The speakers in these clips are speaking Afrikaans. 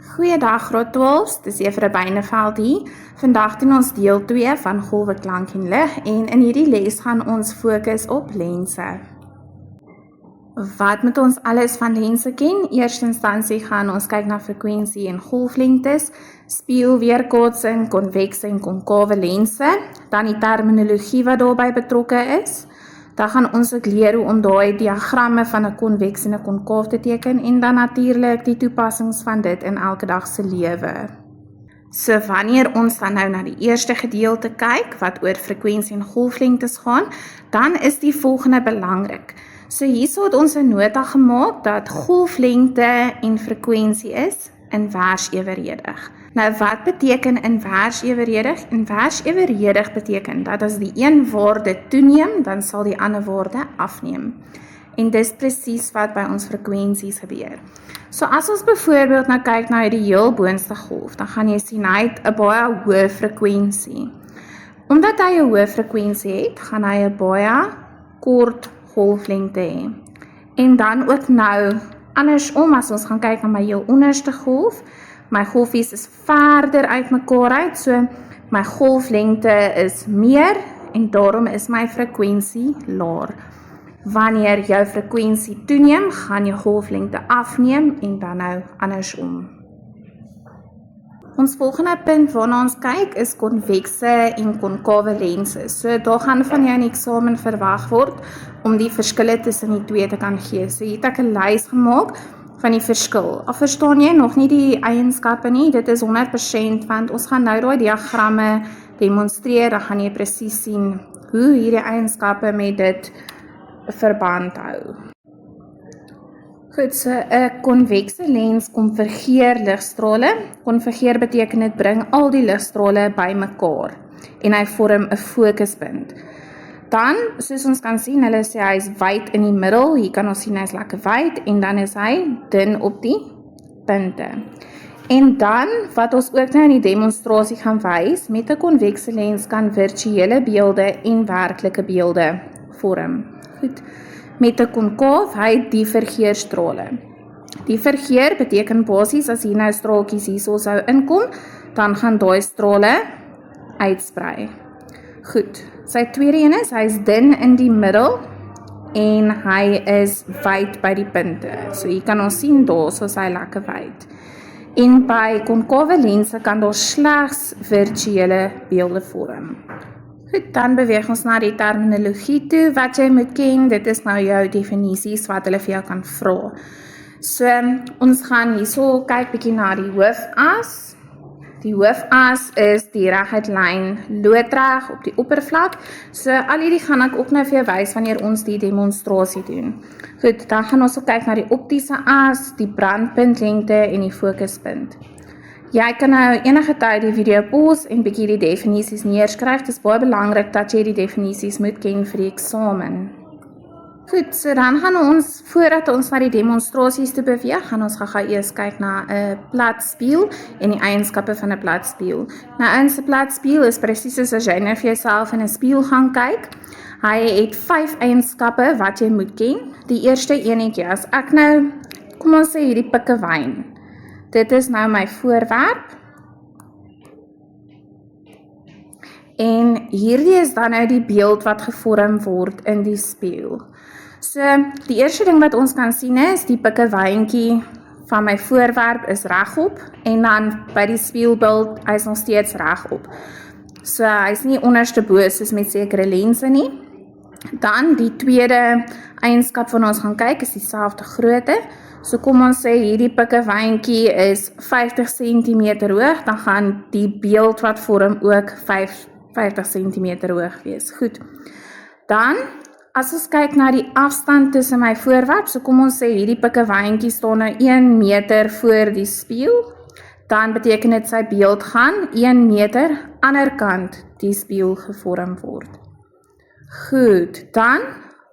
Goeiedag graad 12, dis Juffrou Beineveld hier. Vandag doen ons deel 2 van golwe, klank en lig en in hierdie les gaan ons fokus op lense. Wat moet ons alles van lense ken? Eerste instansie gaan ons kyk na frekwensie en golflengtes, spieël, weerkaatsing, konvekse en konkawe lense, dan die terminologie wat daarbey betrokke is. Dan gaan ons ook leer hoe om daai diagramme van 'n konveks en 'n konkaaf te teken en dan natuurlik die toepassings van dit in elke dag se lewe. So wanneer ons dan nou na die eerste gedeelte kyk wat oor frekwensie en golflengtes gaan, dan is die volgende belangrik. So hierso het ons 'n nota gemaak dat golflengte en frekwensie is invers eweredig. Nou wat beteken invers eweredig? Invers eweredig beteken dat as die een waarde toeneem, dan sal die ander waarde afneem. En dis presies wat by ons frekwensies gebeur. So as ons byvoorbeeld nou kyk na die heel boonste golf, dan gaan jy sien hy het 'n baie hoë frekwensie. Omdat hy 'n hoë frekwensie het, gaan hy 'n baie kort golflengte hê. En dan ook nou andersom, as ons gaan kyk na my heel onderste golf, my golfies is verder uit mekaar uit, so my golflengte is meer en daarom is my frekwensie laer. Wanneer jou frekwensie toeneem, gaan jou golflengte afneem en dan nou andersom. Ons volgende punt waarna ons kyk is konvekse en konkawe lense. So daar gaan van jou in die eksamen verwag word om die verskille tussen die twee te kan gee. So hier het ek 'n lys gemaak van die verskil. Al verstaan jy nog nie die eienskappe nie, dit is 100%, want ons gaan nou daai diagramme demonstreer, dan gaan jy presies sien hoe hierdie eienskappe met dit verband hou. Goed, so 'n konvekse lens konvergeer ligstrale. Konvergeer beteken dit bring al die ligstrale bymekaar en hy vorm 'n fokuspunt. Dan, soos ons kan sien, hulle sê hy is wyd in die middel, hier kan ons sien hy is lekker wyd, en dan is hy dun op die punte. En dan, wat ons ook nou in die demonstrasie gaan wys, met 'n konvekse lens kan virtuele beelde en werklike beelde vorm. Goed, met 'n konkaaf, hy divergeerstrale. Divergeer beteken basies, as hier nou straaltjies hierso sou inkom, dan gaan daai strale uitsprei. Goed, sy tweede een is, hy is dun in die middel en hy is wyd by die punte. So hier kan ons sien daar, so is hy lekker wyd. En by konkawe lense kan daar slegs virtuele beelde vorm. Goed, dan beweeg ons na die terminologie toe, wat jy moet ken, dit is nou jou definisies wat hulle vir jou kan vra. So, ons gaan hierso kyk bietjie na die hoofas. Die hoofas is die reguit lyn loodreg op die oppervlak. So al hierdie gaan ek ook nou vir jou wys wanneer ons die demonstrasie doen. Goed, dan gaan ons ook kyk na die optiese as, die brandpuntlengte en die fokuspunt. Jy kan nou enige tyd die video pause en bietjie die definisies neerskryf. Dit is baie belangrik dat jy die definisies moet ken vir die eksamen. Goed, so dan gaan ons, voordat ons na die demonstrasies te beweeg, gaan ons gaan eers kyk na 'n plat spieël en die eienskappe van 'n plat spieël. Nou, 'n plat spieël is presies soos as jy nou vir jouself in 'n spieël gaan kyk. Hy het 5 eienskappe wat jy moet ken. Die eerste enetjie, as ek nou, kom ons sê hierdie pikkewyn. Dit is nou my voorwerp. En hierdie is dan nou die beeld wat gevorm word in die spieël. So, die eerste ding wat ons kan sien is, die pikkewyntjie van my voorwerp is regop, en dan by die spieëlbeeld, hy is nog steeds regop. So, hy is nie onderste bo soos met sekere lense nie. Dan, die tweede eienskap van ons gaan kyk, is dieselfde grootte. So, kom ons sê, hierdie pikkewyntjie is 50 cm hoog, dan gaan die beeld wat vorm ook 50 cm hoog wees. Goed. Dan, as ons kyk na die afstand tussen my voorwerp, so kom ons sê hierdie pikkewyntjie staan nou 1 meter voor die spieël, dan beteken dit sy beeld gaan 1 meter ander kant die spieël gevorm word. Goed, dan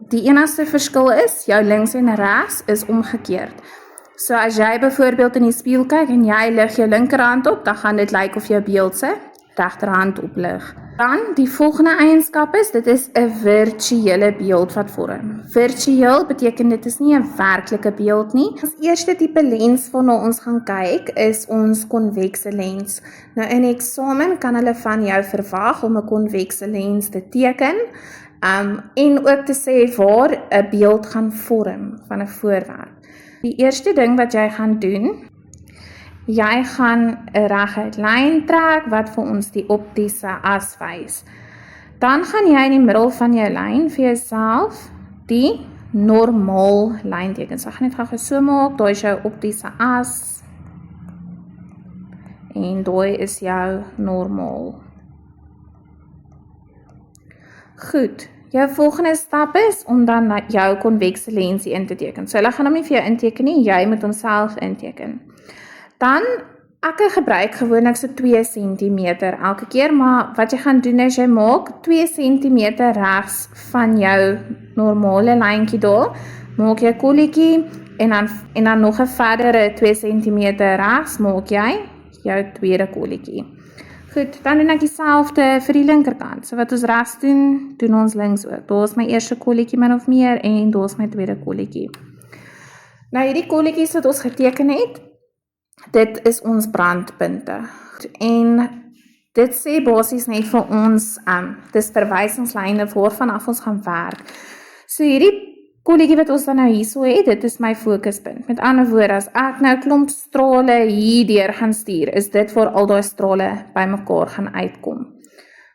die enigste verskil is, jou links en regs is omgekeerd. So as jy byvoorbeeld in die spieël kyk en jy lig jou linkerhand op, dan gaan dit lyk of jou beeld se regterhand oplig. Dan die volgende eienskap is, dit is 'n virtuele beeld wat vorm. Virtueel beteken dit is nie 'n werklike beeld nie. Ons eerste tipe lens waarna ons gaan kyk is ons konvekse lens. Nou in eksamen kan hulle van jou verwag om 'n konvekse lens te teken en ook te sê waar 'n beeld gaan vorm van 'n voorwerp. Die eerste ding wat jy gaan doen, jy gaan 'n reguit lyn trek wat vir ons die optiese as wys. Dan gaan jy in die middel van jou lyn vir jouself die normaal lyn teken. So ek gaan net gou so maak, daai is jou optiese as en daai is jou normaal. Goed, jou volgende stap is om dan jou konvekse lensie in te teken. So hulle gaan hom nie vir jou inteken nie, jy moet homself inteken. Dan, ek gebruik gewoonlik so 2 cm elke keer, maar wat jy gaan doen is jy maak 2 cm regs van jou normale lyntjie daar, maak jy 'n kolletjie en dan nog 'n verdere 2 cm regs maak jy jou tweede kolletjie. Goed, dan doen ek dieselfde vir die linkerkant. So wat ons regs doen, doen ons links ook. Daar is my eerste kolletjie min of meer en daar is my tweede kolletjie. Nou hierdie kolletjies wat ons geteken het, dit is ons brandpunte. En dit sê basies net vir ons, dis verwysingslyne waarvanaf ons gaan werk. So hierdie kolletjie wat ons dan nou hierso het, dit is my fokuspunt. Met ander woorde, as ek nou klomp strale hierdeur gaan stuur, is dit waar al daai strale bymekaar gaan uitkom.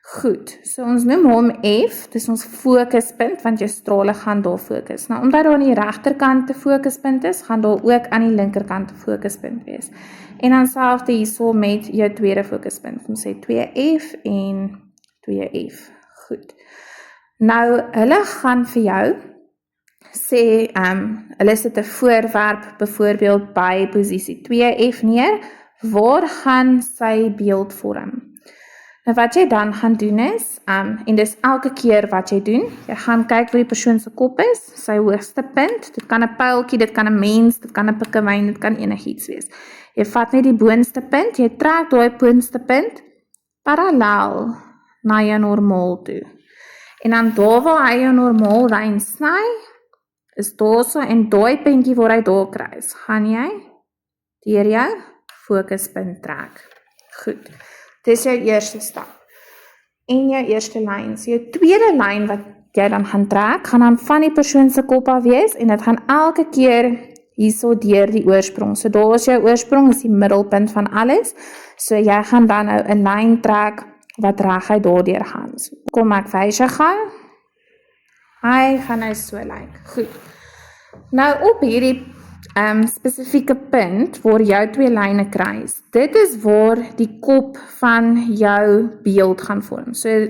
Goed, so ons noem hom F, dis ons fokuspunt, want jou strale gaan daar fokus. Nou, omdat daar aan die regterkant 'n fokuspunt is, gaan daar ook aan die linkerkant 'n fokuspunt wees. En dan selfde hierso met jou tweede fokuspunt. Ons sê 2F en 2F. Goed. Nou, hulle gaan vir jou sê, hulle sit 'n voorwerp byvoorbeeld by posisie 2F neer, waar gaan sy beeld vorm? Nou wat jy dan gaan doen is, en dis elke keer wat jy doen, jy gaan kyk waar die persoon se kop is, sy hoogste punt, dit kan 'n pyltjie, dit kan 'n mens, dit kan 'n pikkewyn, dit kan enigiets wees. Jy vat net die boonste punt, jy trek daai boonste punt parallel na jou normaal toe. En dan daar waar hy jou normaal lyn sny, is daar so, en daai puntjie waar hy daar kruis, gaan jy deur jou fokuspunt trek. Goed. Dis jou eerste stap. En jou eerste lyn. So jou tweede lyn wat jy dan gaan trek, gaan dan van die persoon se kop af wees, en dit gaan elke keer hierso deur die oorsprong. So daar is jou oorsprong, is die middelpunt van alles. So jy gaan dan nou 'n lyn trek wat reguit daardeur gaan. So, kom ek wys jou gou. Hy gaan nou so lyk. Goed. Nou op hierdie spesifieke punt waar jou twee lyne kruis, dit is waar die kop van jou beeld gaan vorm. So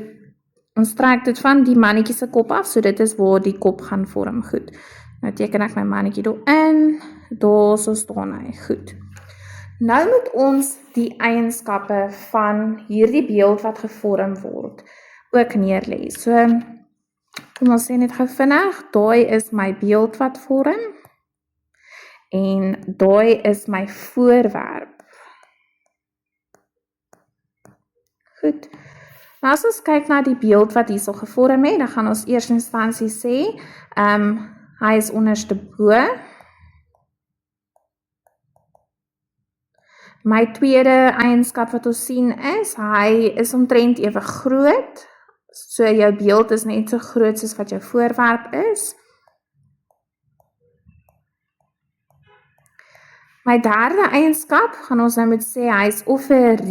ons trek dit van die mannetjie se kop af, so dit is waar die kop gaan vorm. Goed. Nou teken ek my mannetjie daar in, daar so staan hy. Goed. Nou moet ons die eienskappe van hierdie beeld wat gevorm word ook neerlê. So kom ons sê net gou vinnig, daai is my beeld wat vorm en daai is my voorwerp. Goed. Nou as ons kyk na die beeld wat hierso gevorm het, dan gaan ons eers in instansie sê, hy is onderste bo. My tweede eienskap wat ons sien is, hy is omtrent ewe groot, so jou beeld is net so groot soos wat jou voorwerp is. My derde eienskap, gaan ons nou moet sê, hy is of 'n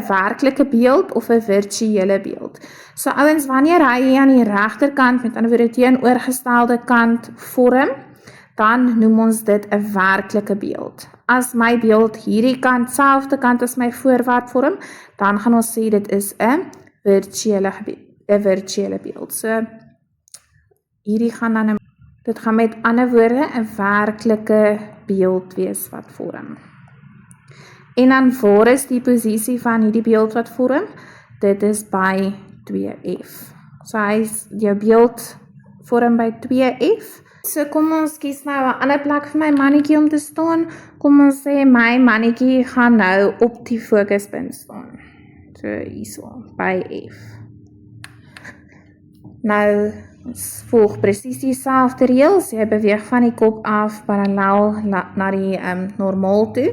werklike beeld of 'n virtuele beeld. So ouens, wanneer hy aan die regterkant, met ander woorde teenoorgestelde kant vorm, dan noem ons dit 'n werklike beeld. As my beeld hierdie kant, selfde kant as my voorwerp vorm, dan gaan ons sê dit is 'n virtuele beeld. So hierdie gaan dan, dit gaan met ander woorde 'n werklike beeld wees wat vorm. En dan waar is die posisie van hierdie beeld wat vorm? Dit is by 2F. So jou beeld vorm by 2F. So kom ons kies nou 'n ander plek vir my mannetjie om te staan. Kom ons sê my mannetjie gaan nou op die fokuspunt staan. So hierso, by F. Nou, ons volg presies dieselfde reëls. Jy beweeg van die kop af parallel na die normaal toe.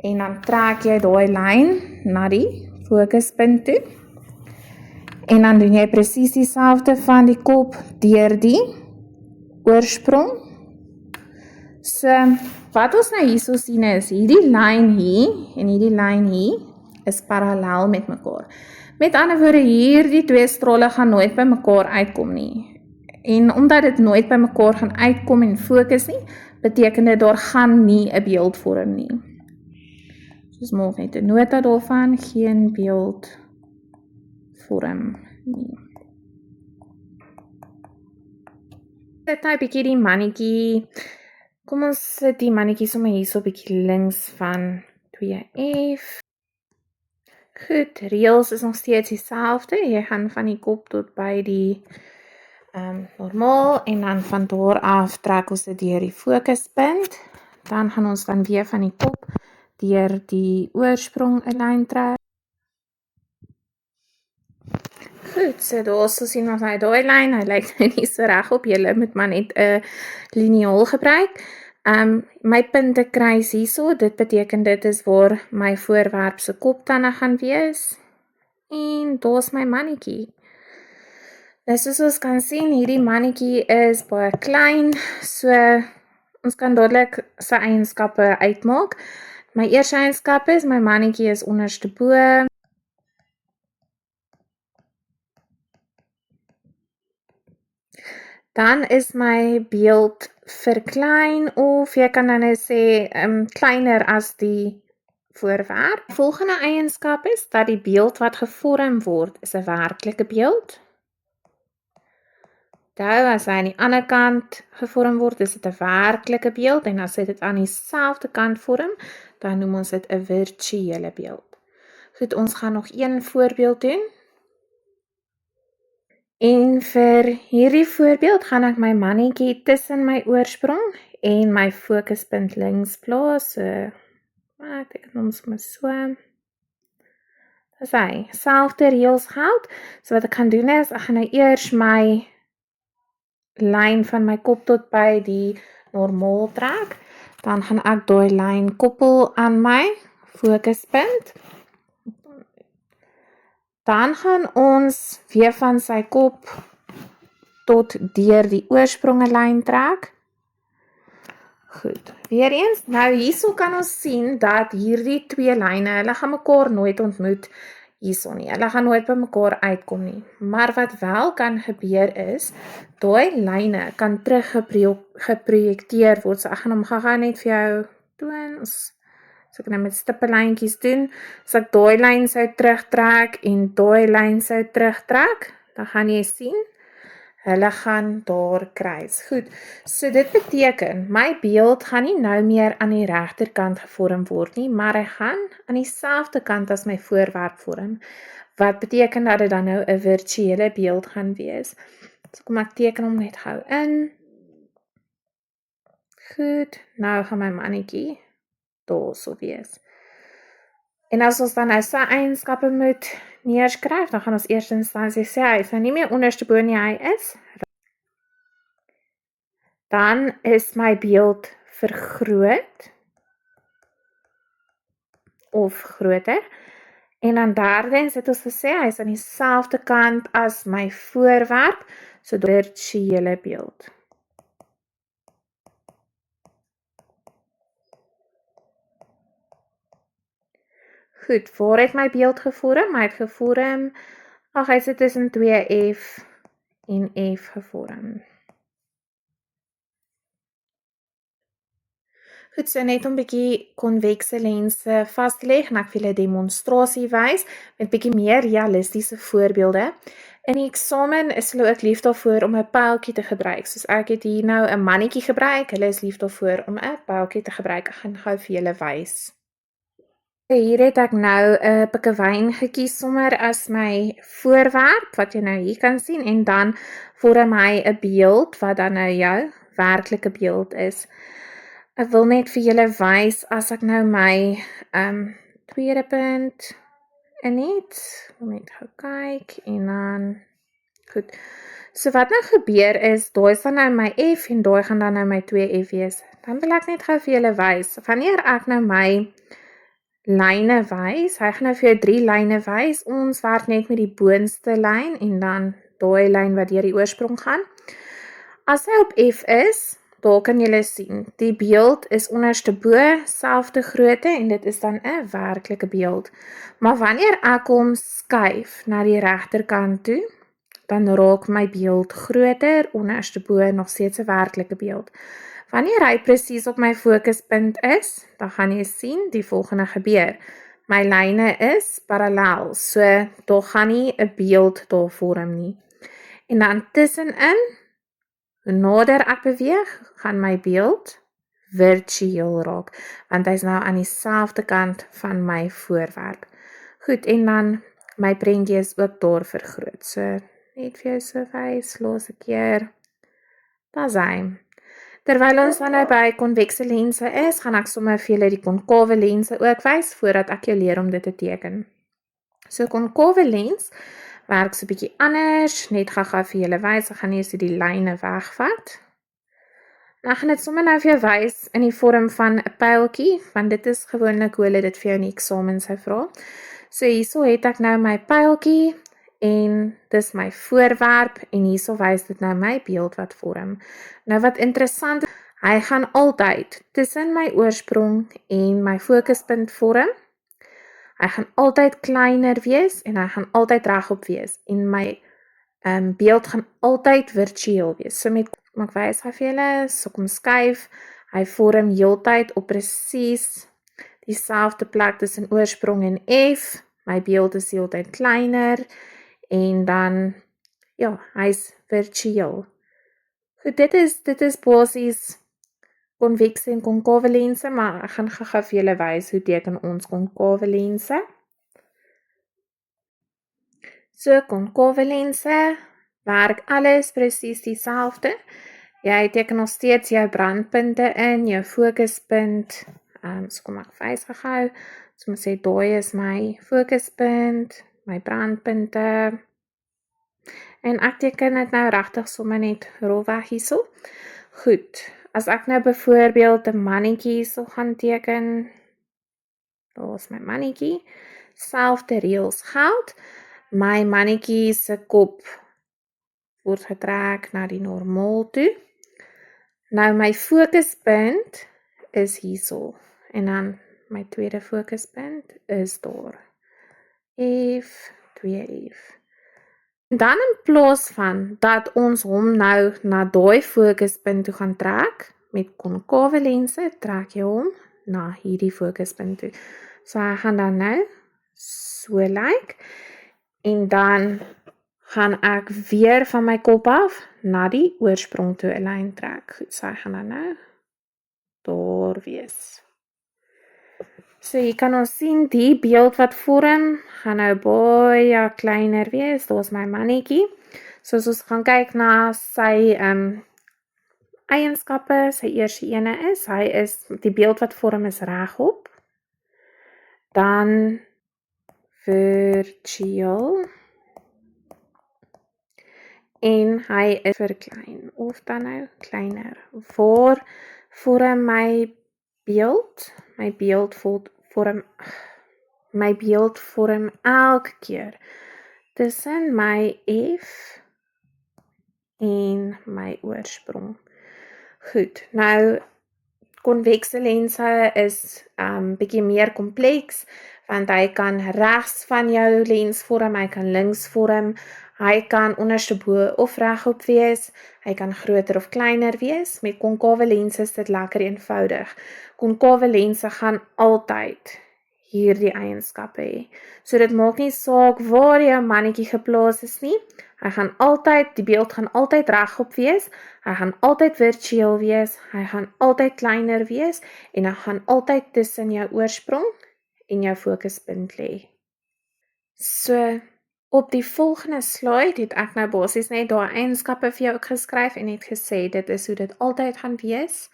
En dan trek jy daai lyn na die fokuspunt toe. En dan doen jy presies dieselfde van die kop deur die oorsprong. So, wat ons nou hierso sien is, hierdie lyn hier en hierdie lyn hier is parallel met mekaar. Met ander woorde, hierdie twee strale gaan nooit by mekaar uitkom nie. En omdat dit nooit by mekaar gaan uitkom en fokus nie, beteken dit daar gaan nie 'n beeld vorm nie. Soos maak net 'n nota daarvan, geen beeld vorm nie. Sit nou 'n bietjie die mannetjie. Kom ons sit die mannetjie sommer hier so 'n bietjie links van 2F. Goed, reëls is nog steeds dieselfde. Jy gaan van die kop tot by die normaal en dan van daar af trek ons dit deur die fokuspunt. Dan gaan ons dan weer van die kop deur die oorsprong 'n lyn trek. Goed, so daar so sien ons nou daai lyn. Hy lyk nou nie so reg op. Jy moet maar net 'n liniaal gebruik. My punte kruis hierso, dit beteken dit is waar my voorwerp se koptande gaan wees. En daar's my mannetjie. Nou soos ons kan sien, hierdie mannetjie is baie klein, so ons kan dadelik sy eienskappe uitmaak. My eerste eienskap is, my mannetjie is onderste bo. Dan is my beeld verklein of jy kan dan sê kleiner as die voorwerp. Volgende eienskap is dat die beeld wat gevorm word is 'n werklike beeld. Nou as hy aan die ander kant gevorm word, is dit 'n werklike beeld en as hy dit aan dieselfde kant vorm, dan noem ons dit 'n virtuele beeld. Goed, ons gaan nog een voorbeeld doen. En vir hierdie voorbeeld gaan ek my mannetjie tussen my oorsprong en my fokuspunt links plaas. So, ek dink hom sommer so. Dis hy, selfde reëls geld. So wat ek gaan doen is, ek gaan nou eers my lyn van my kop tot by die normaal trek. Dan gaan ek daai lyn koppel aan my fokuspunt. Dan gaan ons weer van sy kop tot deur die oorsprong 'n lyn trek. Goed, weer eens, nou hierso kan ons sien dat hierdie twee lyne, hulle gaan mekaar nooit ontmoet hierso nie. Hulle gaan nooit by mekaar uitkom nie. Maar wat wel kan gebeur is, daai lyne kan terug geprojekteer word. So ek gaan hom gou net vir jou toon. So ek nou met stippellyntjies doen. So ek daai lyn sou terugtrek en daai lyn sou terugtrek, dan gaan jy sien, hulle gaan daar kruis. Goed, so dit beteken, my beeld gaan nie nou meer aan die regterkant gevorm word nie, maar hy gaan aan dieselfde kant as my voorwerp vorm, wat beteken dat dit dan nou 'n virtuele beeld gaan wees. So kom ek teken hom net gou in. Goed, nou gaan my mannetjie daar so wees. En as ons dan nou sy eienskappe moet neerskryf, dan gaan ons eers instansie sê, hy is nou nie meer onderste bo nie, hy is. Dan is my beeld vergroot, of groter, en dan derdens het ons gesê, hy is aan dieselfde kant as my voorwerp, so die virtuele beeld. Goed, waar het my beeld gevorm? Hy het gevorm, hy is tussen 2F en F gevorm. Goed, so net om bietjie konvekse lense vas te lê, en ek wil 'n demonstrasie wys met bietjie meer realistiese voorbeelde. In die eksamen is hulle ook lief daarvoor om 'n pyltjie te gebruik. Soos ek het hier nou 'n mannetjie gebruik, hulle is lief daarvoor om 'n pyltjie te gebruik. Ek gaan gou vir julle wys. Hier het ek nou 'n pikkewyn gekies sommer as my voorwerp, wat jy nou hier kan sien, en dan vorm hy 'n beeld, wat dan nou jou werklike beeld is. Ek wil net vir julle wys, as ek nou my tweede punt in het. Net gou kyk en dan goed. So wat nou gebeur is, daai is dan nou my F en daai gaan dan nou my 2F wees. Dan wil ek net gou vir julle wys. Wanneer ek nou my lyne wys, hy gaan nou vir jou 3 lyne wys. Ons werk net met die boonste lyn en dan daai lyn wat deur die oorsprong gaan. As hy op F is, daar kan julle sien, die beeld is onderste bo, selfde grootte en dit is dan 'n werklike beeld. Maar wanneer ek hom skuif na die regterkant toe, dan raak my beeld groter, onderste bo nog steeds 'n werklike beeld. Wanneer hy presies op my fokuspunt is, dan gaan jy sien die volgende gebeur. My lyne is parallel, so daar gaan nie 'n beeld daar vorm nie. En dan tussenin, hoe nader ek beweeg, gaan my beeld virtueel raak, want hy's nou aan dieselfde kant van my voorwerp. Goed, en dan my prentjie is ook daar vergroot, so net vir jou so wys, laaste keer, daar's hy. Terwyl ons dan nou by konvekse lense is, gaan ek sommer vir julle die konkawe lense ook wys, voordat ek jou leer om dit te teken. So konkawe lens werk so 'n bietjie anders, net gou vir julle wys, ek gaan eers die lyne wegvat. Nou gaan dit sommer nou vir jou wys in die vorm van 'n pyltjie, want dit is gewoonlik hoe hulle dit vir jou in die eksamen sou vra. So hierso het ek nou my pyltjie, en dis my voorwerp, en hierso wys dit nou my beeld wat vorm. Nou wat interessant, hy gaan altyd tussen my oorsprong en my fokuspunt vorm. Hy gaan altyd kleiner wees, en hy gaan altyd regop wees, en my beeld gaan altyd virtueel wees. So met, ek wys vir julle, so kom skuif, hy vorm heeltyd op presies dieselfde plek tussen oorsprong en F, my beeld is heeltyd kleiner, en dan, ja, hy's virtueel. Goed, dit is basies konvekse en konkave lense, maar ek gaan gou vir julle wys hoe teken ons konkave lense. So, konkave lense werk alles presies dieselfde. Jy teken nog steeds jou brandpunte in, jou fokuspunt, so kom ek wys gou, so moet sê, daai is my fokuspunt, my brandpunte, en ek teken dit nou regtig sommer net rolweg hierso. Goed, as ek nou byvoorbeeld 'n mannetjie hierso gaan teken, daar is my mannetjie, selfde reëls geld, my mannetjie se kop word getrek na die normaal toe. Nou my fokuspunt is hierso, en dan my tweede fokuspunt is daar. F, 2F. Dan in plaas van dat ons hom nou na daai fokuspunt toe gaan trek, met konkave lense trek jy hom na hierdie fokuspunt toe. So hy gaan dan nou so lyk, en dan gaan ek weer van my kop af na die oorsprong toe 'n lyn trek. Goed, so hy gaan dan nou daar wees. So hier kan ons sien, die beeld wat vorm, gaan nou baie kleiner wees, daar is my mannetjie. So as ons gaan kyk na sy eienskappe, sy eerste ene is, die beeld wat vorm is regop, dan virtueel, en hy is verklein, of dan nou kleiner. Waar vorm my beeld? My beeld vorm elke keer tussen my F en my oorsprong. Goed, nou konvekse lense is bietjie meer kompleks, want hy kan regs van jou lens vorm, hy kan links vorm, hy kan onderste bo of regop wees, hy kan groter of kleiner wees. Met konkave lense is dit lekker eenvoudig. Konkave lense gaan altyd hierdie eienskappe hê. So dit maak nie saak waar jou mannetjie geplaas is nie. Hy gaan altyd, die beeld gaan altyd regop wees, hy gaan altyd virtueel wees, hy gaan altyd kleiner wees, en hy gaan altyd tussen jou oorsprong en jou fokuspunt lê. So, op die volgende slide het ek nou basies net daai eienskappe vir jou ook geskryf en het gesê, dit is hoe dit altyd gaan wees.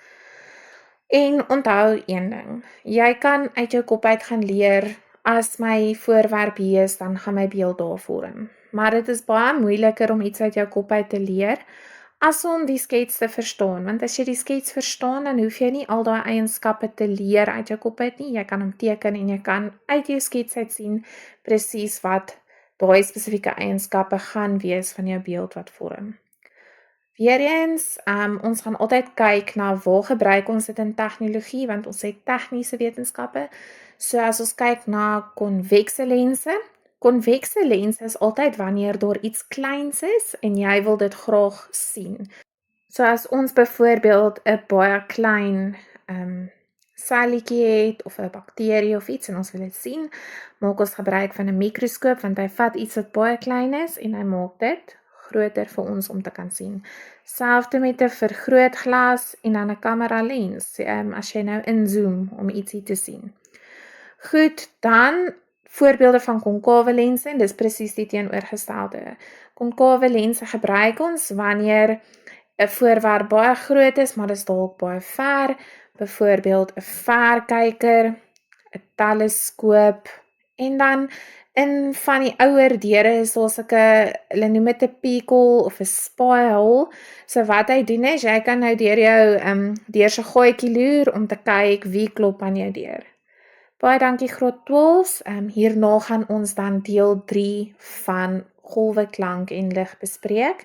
En onthou een ding, jy kan uit jou kop uit gaan leer as my voorwerp hier is, dan gaan my beeld daar vorm. Maar dit is baie moeiliker om iets uit jou kop uit te leer, as om die skets te verstaan, want as jy die skets verstaan, dan hoef jy nie al daai eienskappe te leer uit jou kop uit nie, jy kan hom teken en jy kan uit jou skets uit sien presies wat daai spesifieke eienskappe gaan wees van jou beeld wat vorm. Weereens, ons gaan altyd kyk na waar gebruik ons dit in tegnologie, want ons het tegniese wetenskappe. So as ons kyk na konvekse lense is altyd wanneer daar iets kleins is en jy wil dit graag sien. So as ons byvoorbeeld 'n baie klein selletjie het of 'n bakterie of iets en ons wil dit sien, maak ons gebruik van 'n mikroskoop want hy vat iets wat baie klein is en hy maak dit groter vir ons om te kan sien. Selfde met 'n vergrootglas en dan 'n kamera lens, as jy nou inzoom om ietsie te sien. Goed, dan voorbeelde van konkawe lense, en dis presies die teenoorgestelde. Konkawe lense gebruik ons wanneer 'n voorwerp baie groot is, maar dis dalk baie ver, byvoorbeeld 'n verkyker, 'n teleskoop, en dan in van die ouer deure is daar hulle noem dit 'n peephole of 'n spy hole. So wat hy doen is, jy kan nou deur jou deur se gaatjie loer om te kyk wie klop aan jou deur. Baie dankie graad 12. Hierna gaan ons dan deel 3 van golwe, klank en lig bespreek.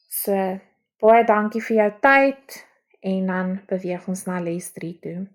So baie dankie vir jou tyd en dan beweeg ons na les 3 toe.